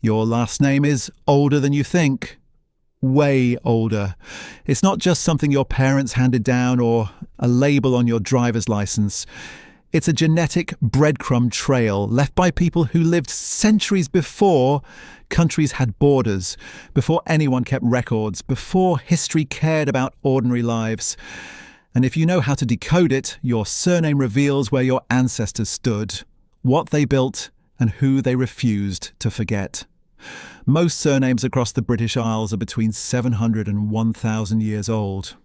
Your last name is older than you think. Way older. It's not just something your parents handed down or a label on your driver's license. It's a genetic breadcrumb trail left by people who lived centuries before countries had borders, before anyone kept records, before history cared about ordinary lives. And if you know how to decode it, your surname reveals where your ancestors stood, what they built, and who they refused to forget. Most surnames across the British Isles are between 700 and 1,000 years old.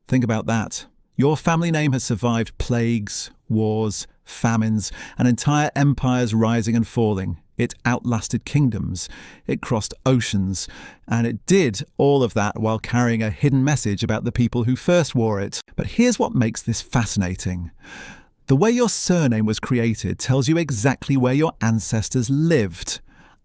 Think about that. Your family name has survived plagues, wars, famines, and entire empires rising and falling. It outlasted kingdoms, it crossed oceans, and it did all of that while carrying a hidden message about the people who first wore it. But here's what makes this fascinating. The way your surname was created tells you exactly where your ancestors lived.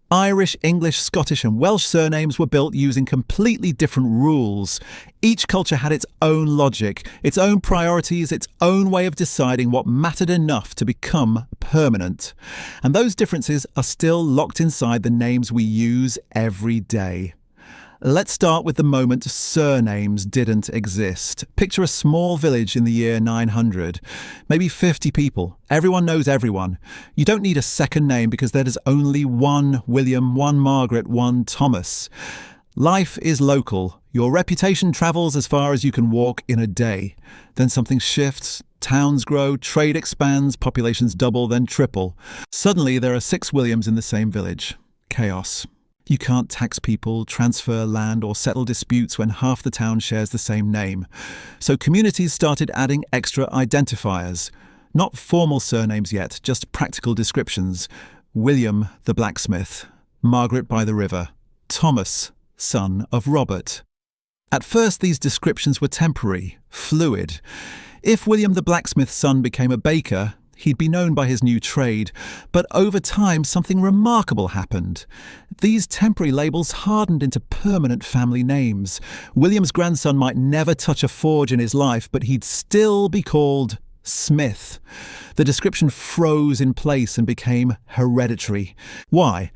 Irish, English, Scottish and Welsh surnames were built using completely different rules. Each culture had its own logic, its own priorities, its own way of deciding what mattered enough to become permanent. And those differences are still locked inside the names we use every day. Let's start with the moment surnames didn't exist. Picture a small village in the year 900. Maybe 50 people. Everyone knows everyone. You don't need a second name because there's only one William, one Margaret, one Thomas. Life is local. Your reputation travels as far as you can walk in a day. Then something shifts. Towns grow, trade expands, populations double, then triple. Suddenly there are 6 Williams in the same village. Chaos. You can't tax people, transfer land, or settle disputes when half the town shares the same name. So communities started adding extra identifiers. Not formal surnames yet, just practical descriptions. William the blacksmith, Margaret by the river, Thomas, son of Robert. At first these descriptions were temporary, fluid. If William the blacksmith's son became a baker, he'd be known by his new trade, but over time something remarkable happened. These temporary labels hardened into permanent family names. William's grandson might never touch a forge in his life, but he'd still be called Smith. The description froze in place and became hereditary. Why?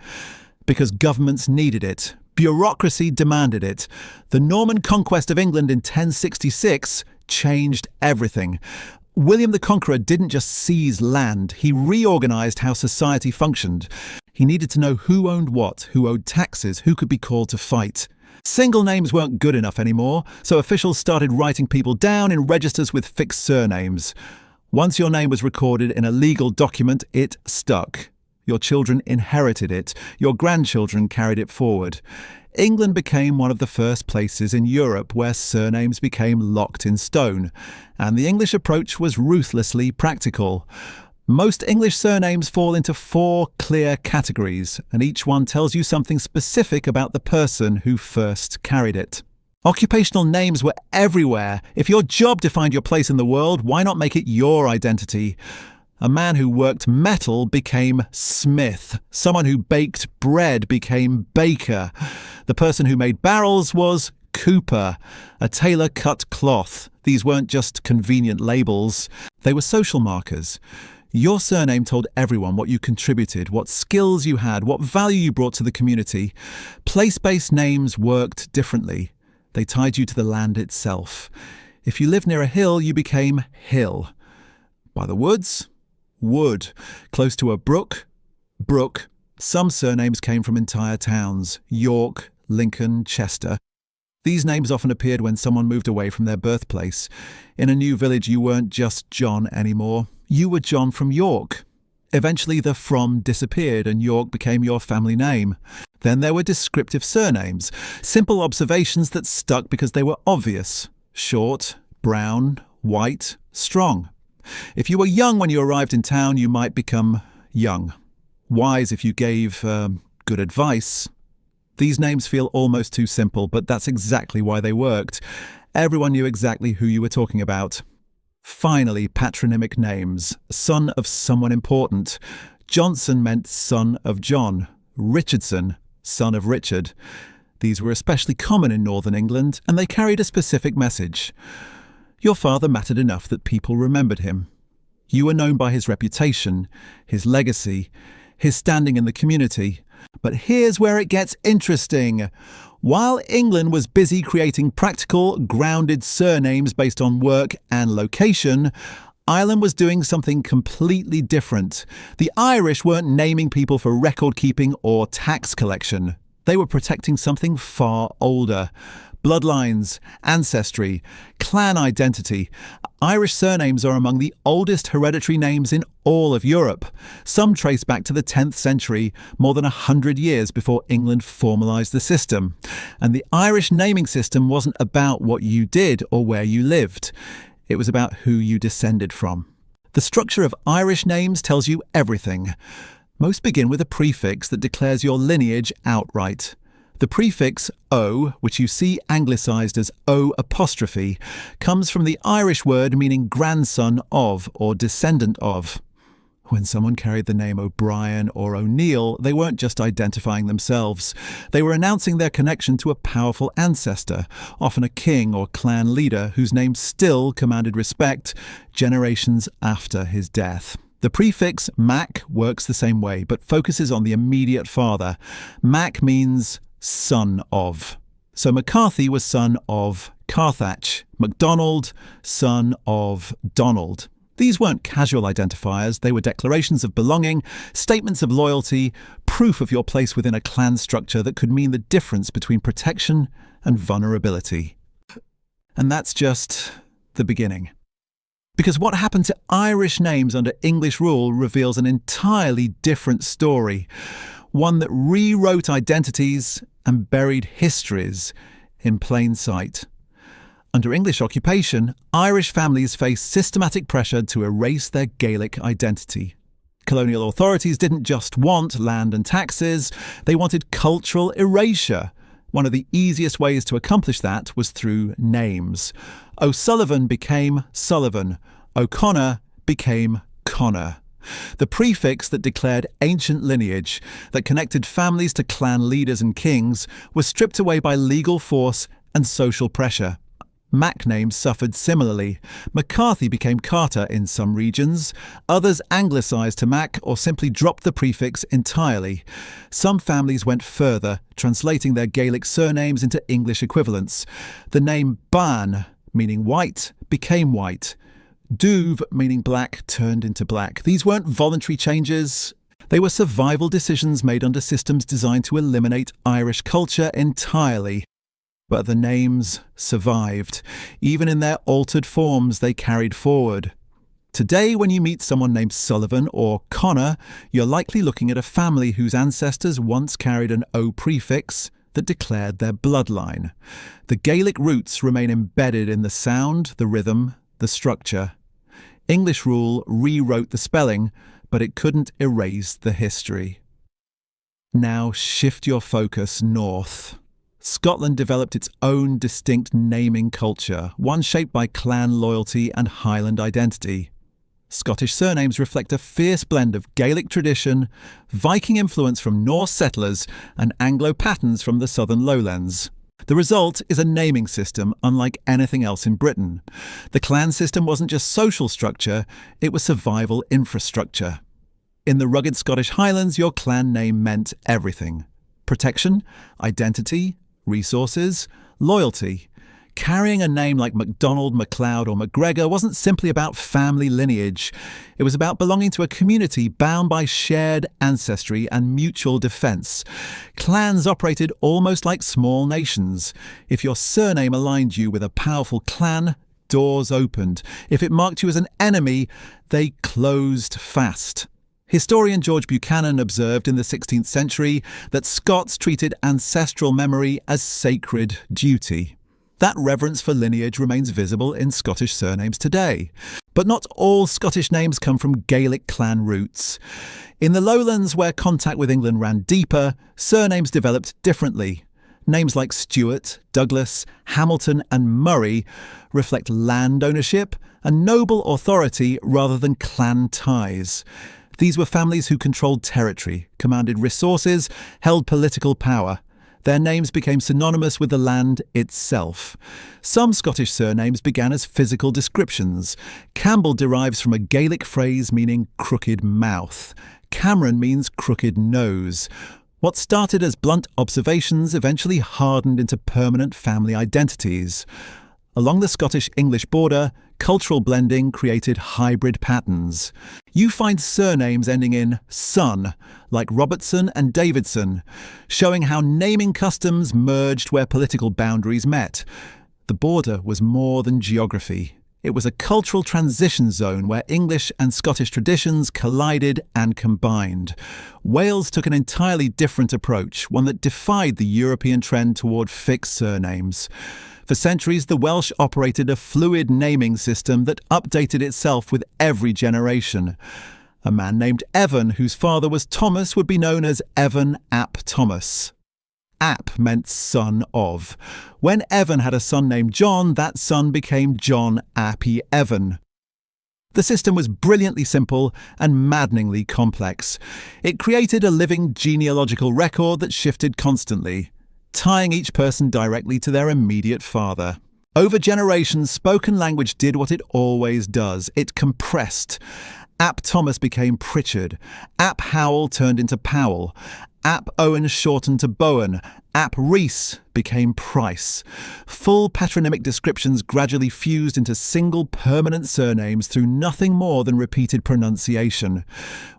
Because governments needed it. Bureaucracy demanded it. The Norman conquest of England in 1066 changed everything. William the Conqueror didn't just seize land, he reorganised how society functioned. He needed to know who owned what, who owed taxes, who could be called to fight. Single names weren't good enough anymore, so officials started writing people down in registers with fixed surnames. Once your name was recorded in a legal document, it stuck. Your children inherited it, your grandchildren carried it forward. England became one of the first places in Europe where surnames became locked in stone, and the English approach was ruthlessly practical. Most English surnames fall into 4 clear categories, and each one tells you something specific about the person who first carried it. Occupational names were everywhere. If your job defined your place in the world, why not make it your identity? A man who worked metal became smith. Someone who baked bread became baker. The person who made barrels was cooper. A tailor cut cloth. These weren't just convenient labels. They were social markers. Your surname told everyone what you contributed, what skills you had, what value you brought to the community. Place-based names worked differently. They tied you to the land itself. If you lived near a hill, you became Hill. By the woods? Wood. Close to a brook? Brook. Some surnames came from entire towns. York, Lincoln, Chester. These names often appeared when someone moved away from their birthplace. In a new village, you weren't just John anymore. You were John from York. Eventually, the from disappeared and York became your family name. Then there were descriptive surnames, simple observations that stuck because they were obvious. Short, brown, white, strong. If you were young when you arrived in town, you might become young. Wise if you gave good advice. These names feel almost too simple, but that's exactly why they worked. Everyone knew exactly who you were talking about. Finally, patronymic names. Son of someone important. Johnson meant son of John. Richardson, son of Richard. These were especially common in northern England, and they carried a specific message. Your father mattered enough that people remembered him. You were known by his reputation, his legacy, his standing in the community. But here's where it gets interesting. While England was busy creating practical, grounded surnames based on work and location, Ireland was doing something completely different. The Irish weren't naming people for record-keeping or tax collection. They were protecting something far older. Bloodlines, ancestry, clan identity. Irish surnames are among the oldest hereditary names in all of Europe. Some trace back to the 10th century, more than 100 years before England formalised the system. And the Irish naming system wasn't about what you did or where you lived. It was about who you descended from. The structure of Irish names tells you everything. Most begin with a prefix that declares your lineage outright. The prefix O, which you see anglicised as O', comes from the Irish word meaning grandson of or descendant of. When someone carried the name O'Brien or O'Neill, they weren't just identifying themselves. They were announcing their connection to a powerful ancestor, often a king or clan leader whose name still commanded respect generations after his death. The prefix Mac works the same way, but focuses on the immediate father. Mac means son of. So McCarthy was son of Carthage. MacDonald, son of Donald. These weren't casual identifiers, they were declarations of belonging, statements of loyalty, proof of your place within a clan structure that could mean the difference between protection and vulnerability. And that's just the beginning. Because what happened to Irish names under English rule reveals an entirely different story, one that rewrote identities and buried histories in plain sight. Under English occupation, Irish families faced systematic pressure to erase their Gaelic identity. Colonial authorities didn't just want land and taxes, they wanted cultural erasure. One of the easiest ways to accomplish that was through names. O'Sullivan became Sullivan. O'Connor became Connor. The prefix that declared ancient lineage, that connected families to clan leaders and kings, was stripped away by legal force and social pressure. Mac names suffered similarly. McCarthy became Carter in some regions. Others anglicised to Mac or simply dropped the prefix entirely. Some families went further, translating their Gaelic surnames into English equivalents. The name Ban, meaning white, became white. Douv, meaning black, turned into black. These weren't voluntary changes. They were survival decisions made under systems designed to eliminate Irish culture entirely. But the names survived. Even in their altered forms, they carried forward. Today, when you meet someone named Sullivan or Connor, you're likely looking at a family whose ancestors once carried an O prefix that declared their bloodline. The Gaelic roots remain embedded in the sound, the rhythm, the structure. English rule rewrote the spelling, but it couldn't erase the history. Now shift your focus north. Scotland developed its own distinct naming culture, one shaped by clan loyalty and Highland identity. Scottish surnames reflect a fierce blend of Gaelic tradition, Viking influence from Norse settlers, and Anglo patterns from the southern lowlands. The result is a naming system unlike anything else in Britain. The clan system wasn't just social structure, it was survival infrastructure. In the rugged Scottish Highlands, your clan name meant everything. Protection, identity, resources, loyalty. Carrying a name like MacDonald, MacLeod or MacGregor wasn't simply about family lineage. It was about belonging to a community bound by shared ancestry and mutual defence. Clans operated almost like small nations. If your surname aligned you with a powerful clan, doors opened. If it marked you as an enemy, they closed fast. Historian George Buchanan observed in the 16th century that Scots treated ancestral memory as sacred duty. That reverence for lineage remains visible in Scottish surnames today. But not all Scottish names come from Gaelic clan roots. In the lowlands, where contact with England ran deeper, surnames developed differently. Names like Stuart, Douglas, Hamilton and Murray reflect land ownership and noble authority rather than clan ties. These were families who controlled territory, commanded resources, held political power. Their names became synonymous with the land itself. Some Scottish surnames began as physical descriptions. Campbell derives from a Gaelic phrase meaning crooked mouth. Cameron means crooked nose. What started as blunt observations eventually hardened into permanent family identities. Along the Scottish-English border, cultural blending created hybrid patterns. You find surnames ending in "son", like Robertson and Davidson, showing how naming customs merged where political boundaries met. The border was more than geography. It was a cultural transition zone where English and Scottish traditions collided and combined. Wales took an entirely different approach, one that defied the European trend toward fixed surnames. For centuries, the Welsh operated a fluid naming system that updated itself with every generation. A man named Evan, whose father was Thomas, would be known as Evan ap Thomas. Ap meant son of. When Evan had a son named John, that son became John Appy Evan. The system was brilliantly simple and maddeningly complex. It created a living genealogical record that shifted constantly, tying each person directly to their immediate father. Over generations, spoken language did what it always does. It compressed. Ap Thomas became Pritchard. Ap Howell turned into Powell. Ap Owen shortened to Bowen. Ap Rees became Price. Full patronymic descriptions gradually fused into single permanent surnames through nothing more than repeated pronunciation.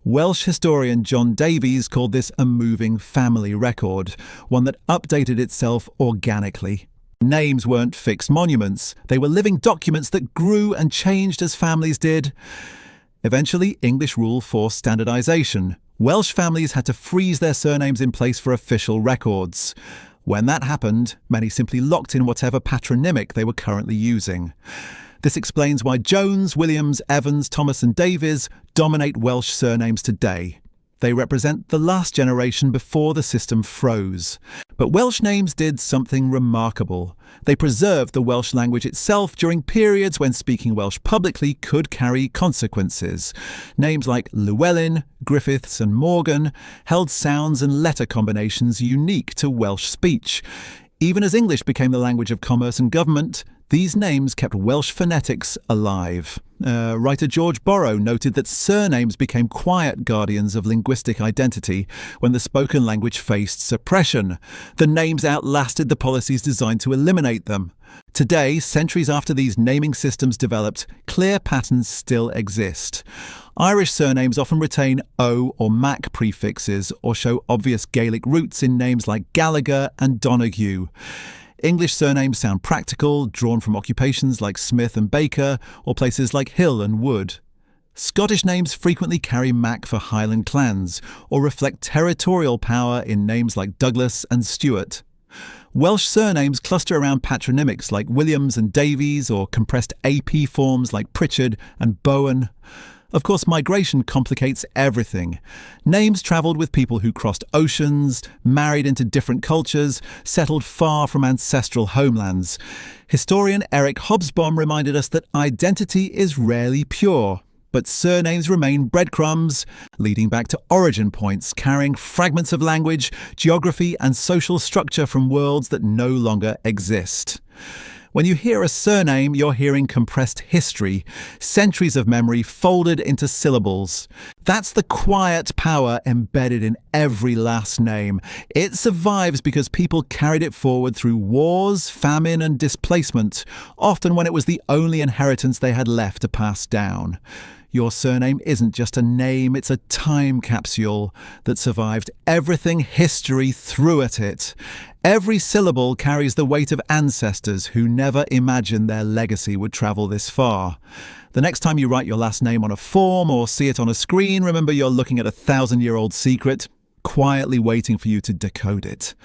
Welsh historian John Davies called this a moving family record, one that updated itself organically. Names weren't fixed monuments. They were living documents that grew and changed as families did. Eventually, English rule forced standardization. Welsh families had to freeze their surnames in place for official records. When that happened, many simply locked in whatever patronymic they were currently using. This explains why Jones, Williams, Evans, Thomas and Davies dominate Welsh surnames today. They represent the last generation before the system froze. But Welsh names did something remarkable. They preserved the Welsh language itself during periods when speaking Welsh publicly could carry consequences. Names like Llewellyn, Griffiths and Morgan held sounds and letter combinations unique to Welsh speech. Even as English became the language of commerce and government, these names kept Welsh phonetics alive. Writer George Borrow noted that surnames became quiet guardians of linguistic identity when the spoken language faced suppression. The names outlasted the policies designed to eliminate them. Today, centuries after these naming systems developed, clear patterns still exist. Irish surnames often retain O or Mac prefixes or show obvious Gaelic roots in names like Gallagher and Donoghue. English surnames sound practical, drawn from occupations like Smith and Baker, or places like Hill and Wood. Scottish names frequently carry Mac for Highland clans, or reflect territorial power in names like Douglas and Stuart. Welsh surnames cluster around patronymics like Williams and Davies, or compressed AP forms like Pritchard and Bowen. Of course, migration complicates everything. Names travelled with people who crossed oceans, married into different cultures, settled far from ancestral homelands. Historian Eric Hobsbawm reminded us that identity is rarely pure, but surnames remain breadcrumbs, leading back to origin points, carrying fragments of language, geography and social structure from worlds that no longer exist. When you hear a surname, you're hearing compressed history, centuries of memory folded into syllables. That's the quiet power embedded in every last name. It survives because people carried it forward through wars, famine and displacement, often when it was the only inheritance they had left to pass down. Your surname isn't just a name, it's a time capsule that survived everything history threw at it. Every syllable carries the weight of ancestors who never imagined their legacy would travel this far. The next time you write your last name on a form or see it on a screen, remember you're looking at a 1,000-year-old secret, quietly waiting for you to decode it.